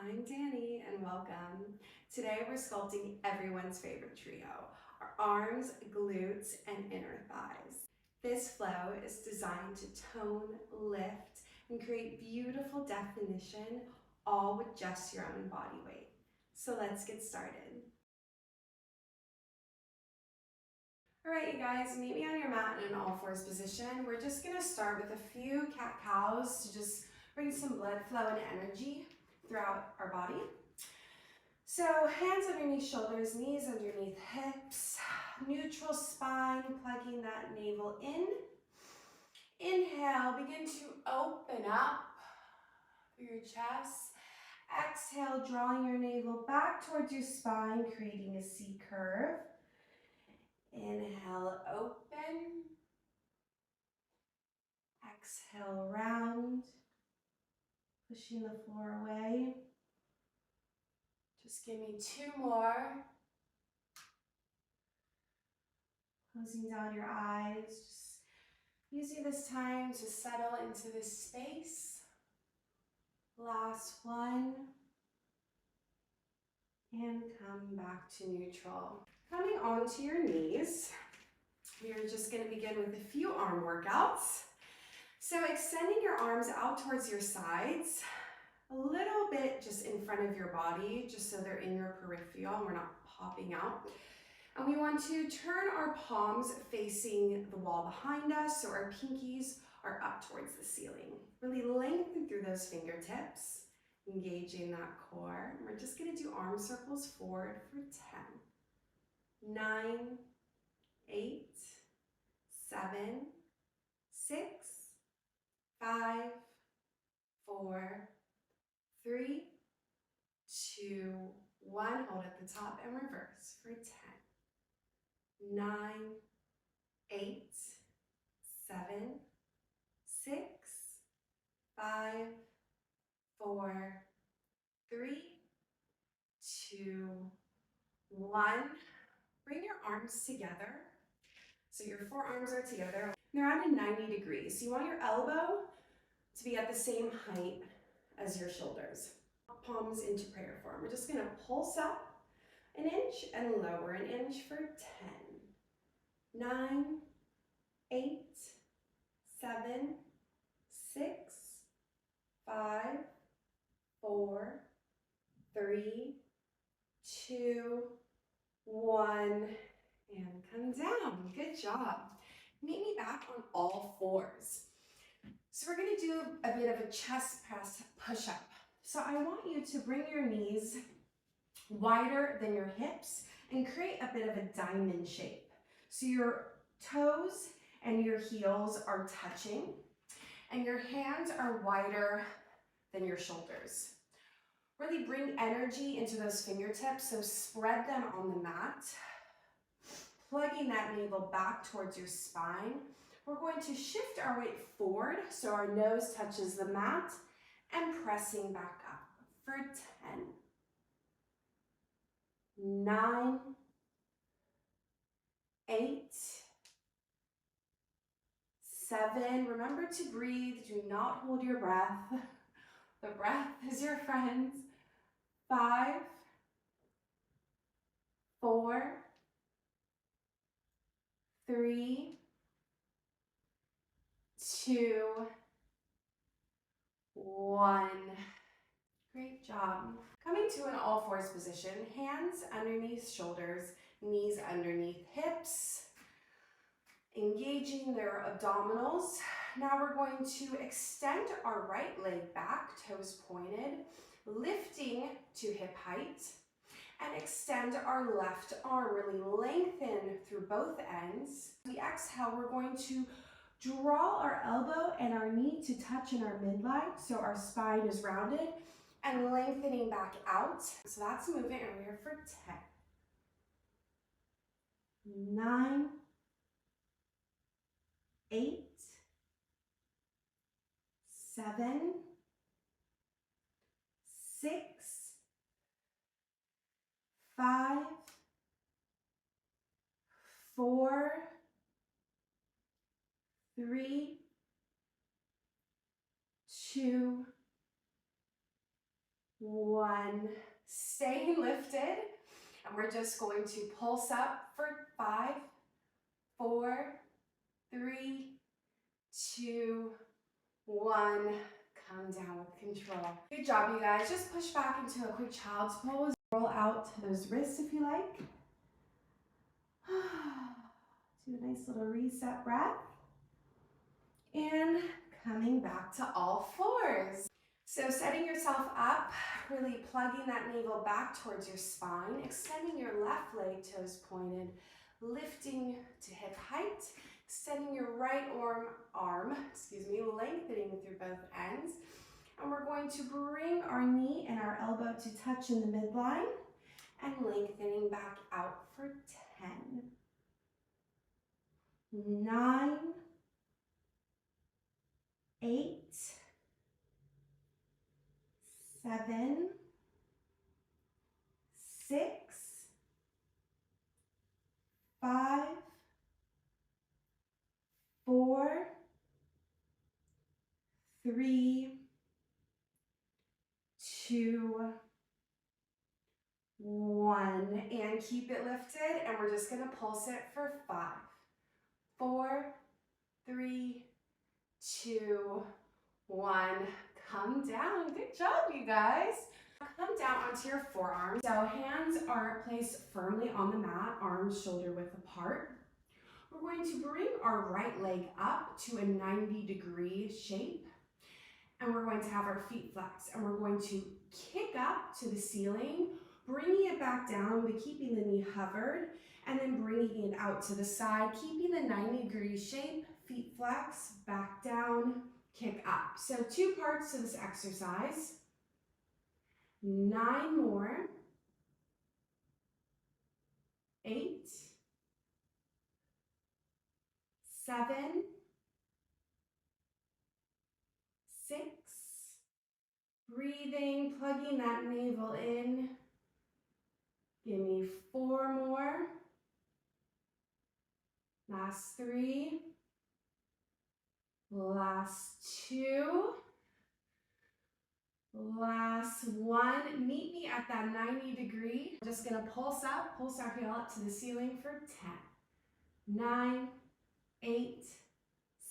I'm Dani and welcome. Today we're sculpting everyone's favorite trio, our arms, glutes, and inner thighs. This flow is designed to tone, lift, and create beautiful definition, all with just your own body weight. So let's get started. All right, you guys, meet me on your mat in an all fours position. We're just gonna start with a few cat-cows to just bring some blood flow and energy throughout our body. So hands underneath shoulders, knees underneath hips, neutral spine, plugging that navel in. Inhale, begin to open up through your chest. Exhale, drawing your navel back towards your spine, creating a C curve. Inhale, open. Exhale, round, pushing the floor away. Just give me two more. Closing down your eyes, just using this time to settle into this space. Last one. And come back to neutral. Coming onto your knees, we are just going to begin with a few arm workouts. So extending your arms out towards your sides, a little bit just in front of your body, just so they're in your peripheral and we're not popping out. And we want to turn our palms facing the wall behind us, so our pinkies are up towards the ceiling. Really lengthen through those fingertips, engaging that core. And we're just going to do arm circles forward for 10, 9, 8, 7, 6, 5, 4, 3, 2, 1. Hold at the top and reverse for 10, 9, 8, 7, 6, 5, 4, 3, 2, 1. Bring your arms together. So your forearms are together. They're at a 90 degrees. So you want your elbow to be at the same height as your shoulders. Palms into prayer form. We're just going to pulse up an inch and lower an inch for 10, 9, 8, 7, 6, 5, 4, 3, 2, 1, and come down. Good job. Meet me back on all fours. So we're going to do a bit of a chest press push-up. So I want you to bring your knees wider than your hips and create a bit of a diamond shape. So your toes and your heels are touching and your hands are wider than your shoulders. Really bring energy into those fingertips, so spread them on the mat, plugging that navel back towards your spine. We're going to shift our weight forward so our nose touches the mat and pressing back up for 10, 9, 8, 7. Remember to breathe. Do not hold your breath. The breath is your friend. 5, 4, 3, 2, 1. Great job. Coming to an all fours position, hands underneath shoulders, knees underneath hips, engaging their abdominals. Now we're going to extend our right leg back, toes pointed, lifting to hip height, and extend our left arm, really lengthen through both ends. As we exhale, we're going to draw our elbow and our knee to touch in our midline, so our spine is rounded, and lengthening back out. So that's movement, and we're here for 10, 9, 8, 7, 6, 5, 4, 3, 2, 1. Staying lifted. And we're just going to pulse up for 5, 4, 3, 2, 1. Come down with control. Good job, you guys. Just push back into a quick child's pose. Roll out those wrists if you like. Do a nice little reset breath. And coming back to all fours. So setting yourself up, really plugging that navel back towards your spine, extending your left leg, toes pointed, lifting to hip height, extending your right arm, lengthening through both ends. And we're going to bring our knee and our elbow to touch in the midline and lengthening back out for 10, 9, 8, 7, 6, 5, 4, 3, 2, 1. And keep it lifted, and we're just going to pulse it for 5, 4, 3, 2, 1. Come down. Good job, you guys. Come down onto your forearms. So hands are placed firmly on the mat, arms shoulder width apart. We're going to bring our right leg up to a 90-degree shape. And we're going to have our feet flexed. And we're going to kick up to the ceiling, bringing it back down, but keeping the knee hovered. And then bringing it out to the side, keeping the 90-degree shape, feet flex, back down, kick up. So 2 parts to this exercise. 9 more. 8, 7, 6. Breathing, plugging that navel in. Give me 4 more. Last 3. Last 2. Last 1. Meet me at that 90-degree. I'm just going to pulse up, pulse our heel up to the ceiling for 10, 9, 8,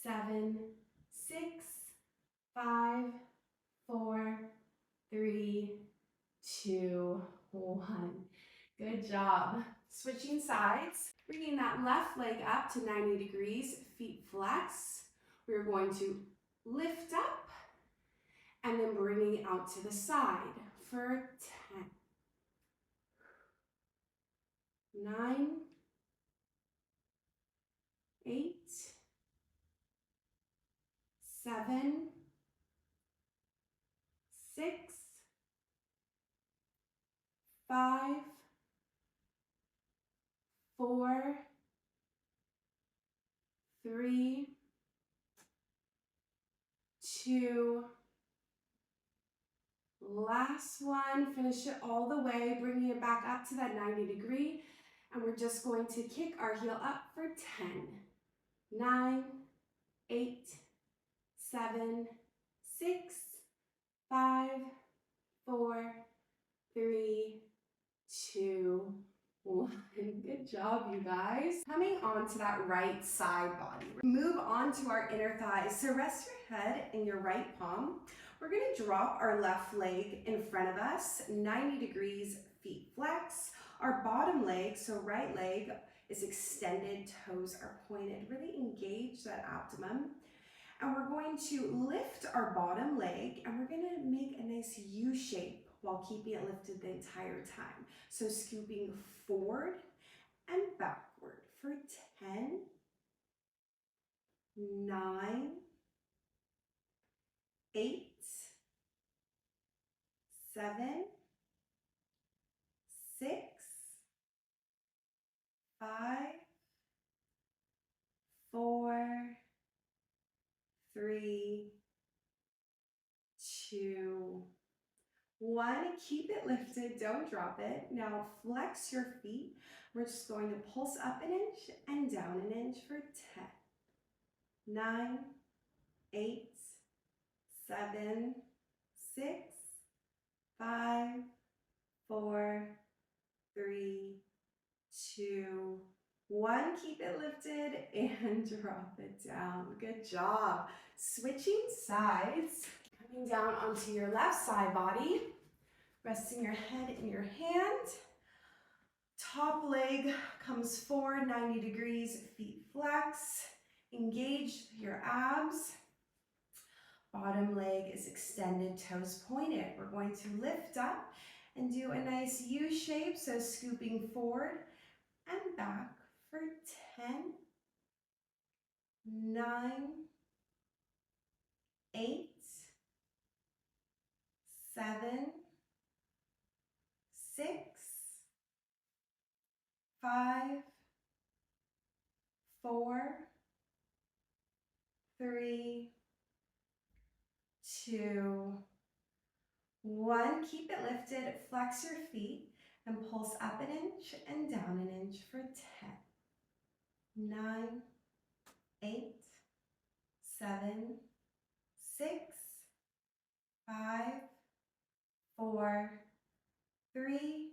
7, 6, 5, 4, 3, 2, 1. Good job. Switching sides. Bringing that left leg up to 90 degrees, feet flex. We're going to lift up and then bringing it out to the side for 10, 9, 8, 7, 6, 5, 4, 3, 2, last one. Finish it all the way, bringing it back up to that 90-degree. And we're just going to kick our heel up for 10, 9, 8, 7, 6, 5, 4, 3, 2, 1. Good job, you guys. Coming on to that right side body. Move on to our inner thighs. So rest your head in your right palm. We're going to drop our left leg in front of us, 90 degrees, feet flex. Our bottom leg, so right leg, is extended, toes are pointed. Really engage that abdomen. And we're going to lift our bottom leg and we're going to make a nice U shape while keeping it lifted the entire time. So scooping forward and backward for 10, 9, 8, 7, 6, 5, 4, 3, 2, 1. Keep it lifted, don't drop it. Now flex your feet. We're just going to pulse up an inch and down an inch for 10, 9, 8, 7, 6, 5, 4, 3, 2, 1. Keep it lifted and drop it down. Good job. Switching sides. Coming down onto your left side body. Resting your head in your hand. Top leg comes forward 90 degrees, feet flex. Engage your abs. Bottom leg is extended, toes pointed. We're going to lift up and do a nice U shape, so scooping forward and back for 10, 9, 8, 7, 6, 5, 4, 3, 2, 1. Keep it lifted, flex your feet, and pulse up an inch and down an inch for 10, 9, 8, 7, 6, 5, 4, 3,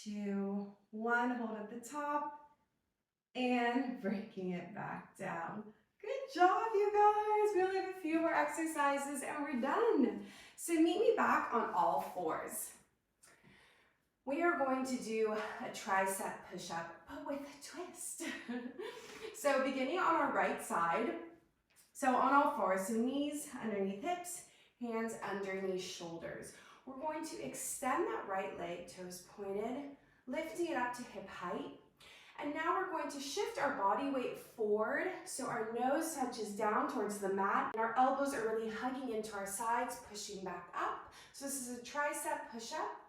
2, 1. Hold at the top and breaking it back down. Good job, you guys. We only have a few more exercises and we're done. So meet me back on all fours. We are going to do a tricep push-up, but with a twist. So beginning on our right side, so on all fours, so knees underneath hips, hands underneath shoulders. We're going to extend that right leg, toes pointed, lifting it up to hip height. And now we're going to shift our body weight forward, so our nose touches down towards the mat, and our elbows are really hugging into our sides, pushing back up. So this is a tricep push-up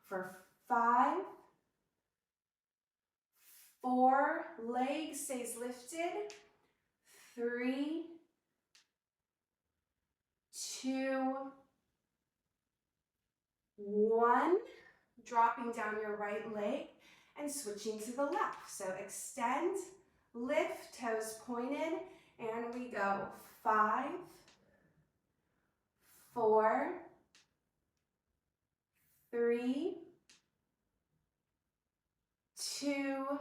for 5, 4, leg stays lifted, 3, 2, 1. Dropping down your right leg and switching to the left. So extend, lift, toes pointed, and we go 5, 4, 3, 2,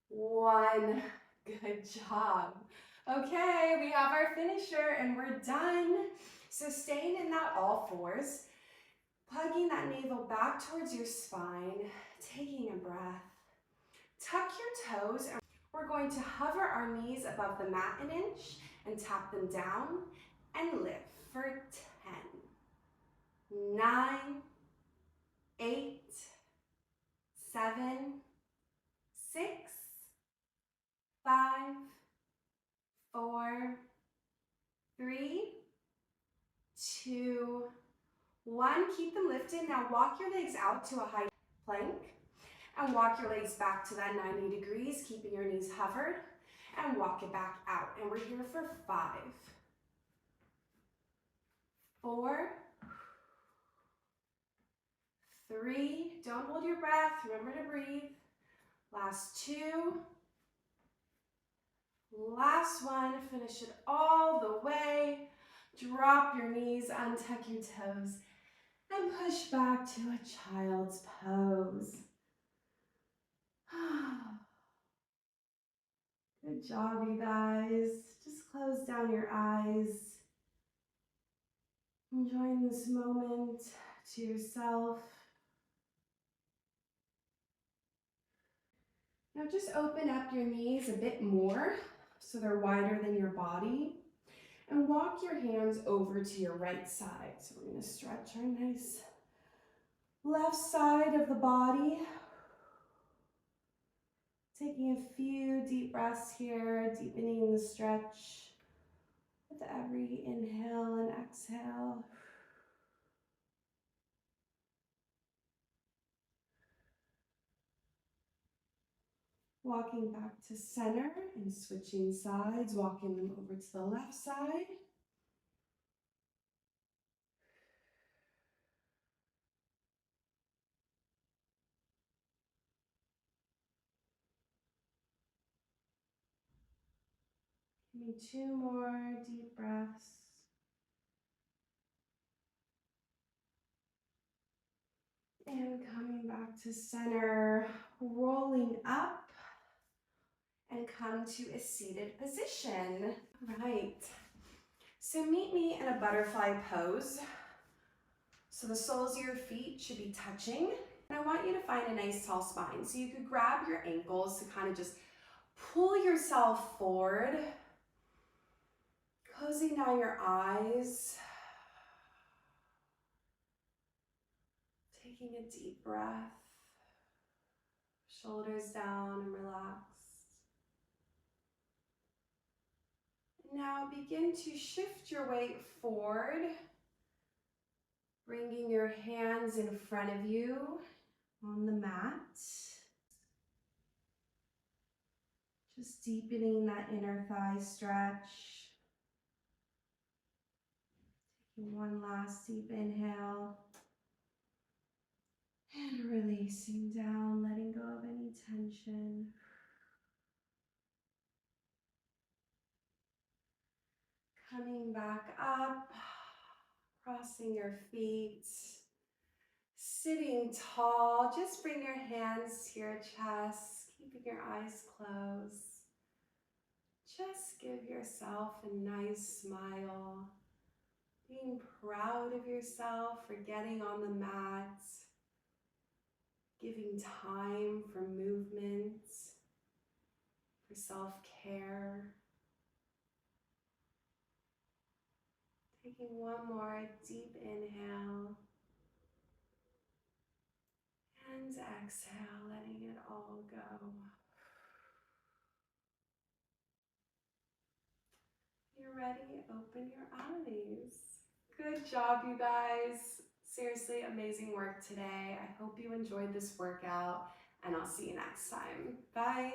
1. Good job. Okay, we have our finisher and we're done. So staying in that all fours, plugging that navel back towards your spine, taking a breath. Tuck your toes, and we're going to hover our knees above the mat an inch and tap them down and lift for 10, 9, 8, 7, 6, 5, 4, 3, 2, 1. Keep them lifted. Now walk your legs out to a high plank and walk your legs back to that 90 degrees, keeping your knees hovered, and walk it back out. And we're here for 5, 4, 3, don't hold your breath, remember to breathe. Last 2, last 1, finish it all the way. Drop your knees, untuck your toes, and push back to a child's pose. Good job, you guys. Just close down your eyes. Enjoying this moment to yourself. Now just open up your knees a bit more so they're wider than your body. And walk your hands over to your right side. So we're going to stretch our nice left side of the body. Taking a few deep breaths here, deepening the stretch with every inhale and exhale. Walking back to center and switching sides, walking them over to the left side. Give me 2 more deep breaths. Back to center, rolling up, and come to a seated position. All right. So meet me in a butterfly pose. So the soles of your feet should be touching. And I want you to find a nice tall spine. So you could grab your ankles to kind of just pull yourself forward. Closing down your eyes. Taking a deep breath. Shoulders down and relaxed. Now begin to shift your weight forward, bringing your hands in front of you on the mat. Just deepening that inner thigh stretch. Taking one last deep inhale. And releasing down, letting go of any tension. Coming back up, crossing your feet, sitting tall. Just bring your hands to your chest, keeping your eyes closed. Just give yourself a nice smile, being proud of yourself for getting on the mat, giving time for movement, for self-care. Taking one more deep inhale and exhale, letting it all go. You're ready, open your eyes. Good job, you guys. Seriously, amazing work today. I hope you enjoyed this workout, and I'll see you next time. Bye.